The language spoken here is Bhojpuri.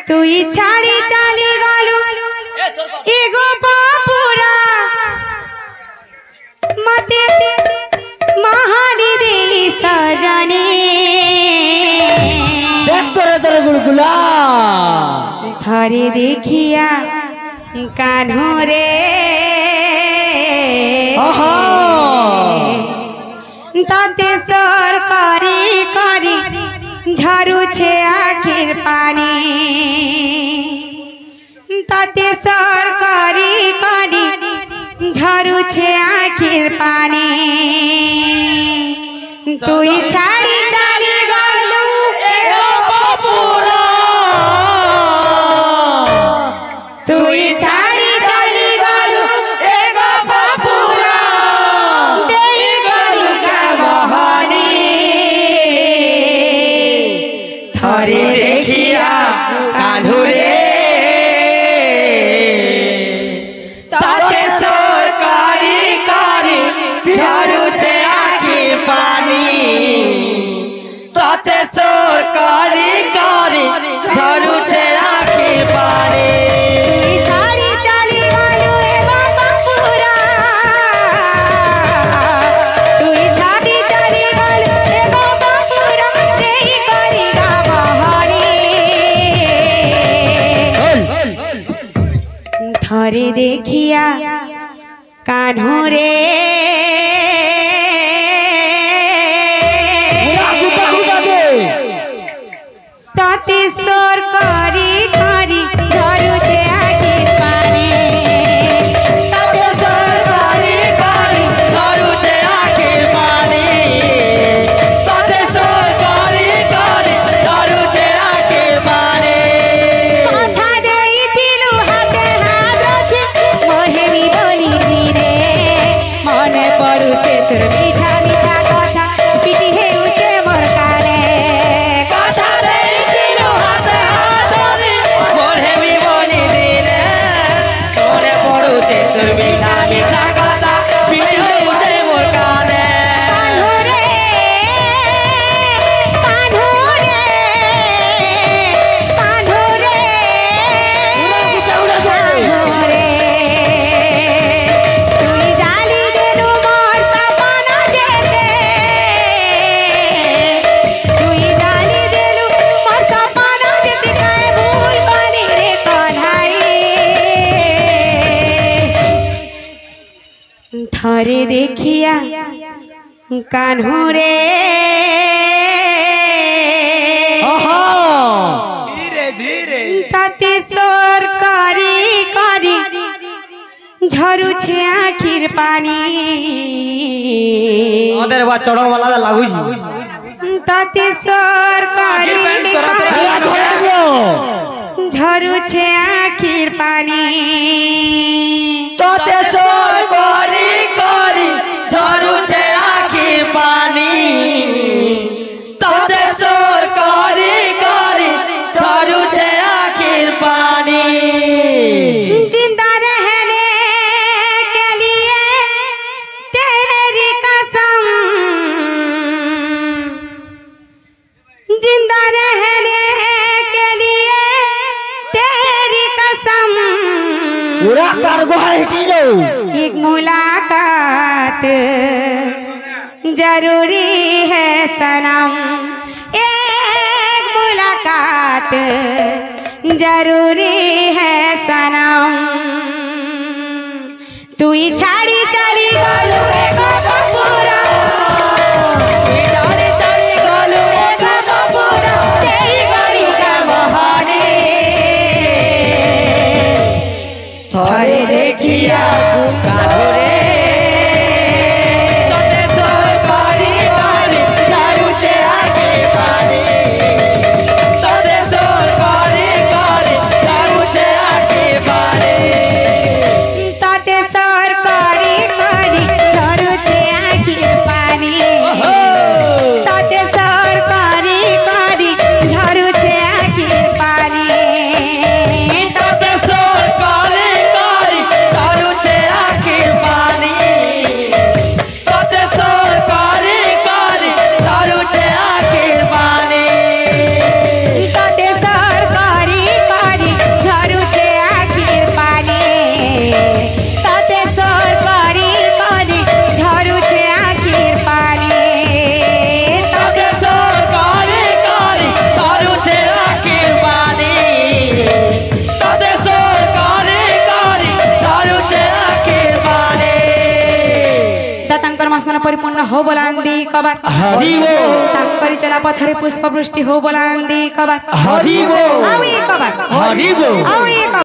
তুই ছাড়ি চালি গলু এগো বাপুরা মতে মহানি দে সজনে দেখ তোরে তোরে গুলগুলা থরে দেখিয়া কাन्हो रे ताते सर करी करी झरू छे आखिर पानी ताते सर करी करी झरू छे आखिर पानी तुई छाड़ी चाली गलू एगो बापुरा तुई छाड़ी चाली गलू एगो बापुरा देई गली का बहानी थरे देखिया कान्हो रे ताते सरकारी कारी झरू छे आखी पानी ताते सरकारी कारी झरू छे आखी पानी छाड़ी चाली गलू एगो बापुरा तुई छाड़ी चाली गलू एगो बापुरा देई गली का बहानी थरे देखिया कान्हो रे ताते सोर करी करी झरू छे आखिर पानी ताते सरकारी कारी झरू छे आखी पानी ताते सरकारी कारी झरू छे आखी पानी कथा देई दिलु हाते हाथ रखी मोहेनी बोली धीरे मने पड़ुछे तोर मीठा मीठा कथा पिटी हेउछे मोर काने कथा देई दिलु हाते हाथ धरी मोहेनी बोली दिले तोरे पड़ुछे तोर मीठा मीठा कथा पिटी हेउछे मोर काने कान्हो रे कान्हो रे कान्हो रे कान्हो रे तुई जाली देलु मोर सपना जेते तुई जाली देलु मोर सपना जेते काय भूल पानी रे कन्हाई थरे देखिया कान्हो रे धीरे धीरे ताते सोर करी करी झरू छे आखिर पानी ओদের বা চড়ক वाला লাগুছি ताते सोर करी झरू छे आखिर पानी ताते सरकारी कारी झरू छे आखी पानी ताते सरकारी कारी झरू छे आखी पानी जिंदा रहने के लिए तेरी कसम जिंदा रहने के लिए तेरी कसम पूरा कार्गो हटी जाओ एक मुलाकात जरूरी है सनम एक मुलाकात जरूरी है सनम तुई छाड़ी चली गलू एगो बापुरा चारे चारे गलो एगो बापुरा तेरी गली का बहाने थरे देखिया कान्हो रे ताते सरकारी कारी झरू छे आखी पानी ताते सरकारी कारी झरू छे आखी पानी ताते सर करी करी झरू ଚତୁର୍ମାସମାନ ପରିପୂର୍ଣ୍ଣ ହଉ ବୋଲାନ୍ତି କବାର ହରି ବୋଲ ତାଙ୍କରି ଚଲା ପଥରେ ପୁଷ୍ପ ବୃଷ୍ଟି ହଉ ବୋଲାନ୍ତି କବାର ହରି ବୋଲ ଆଉ ଏ କବାର ହରି ବୋଲ ଆଉ ଏ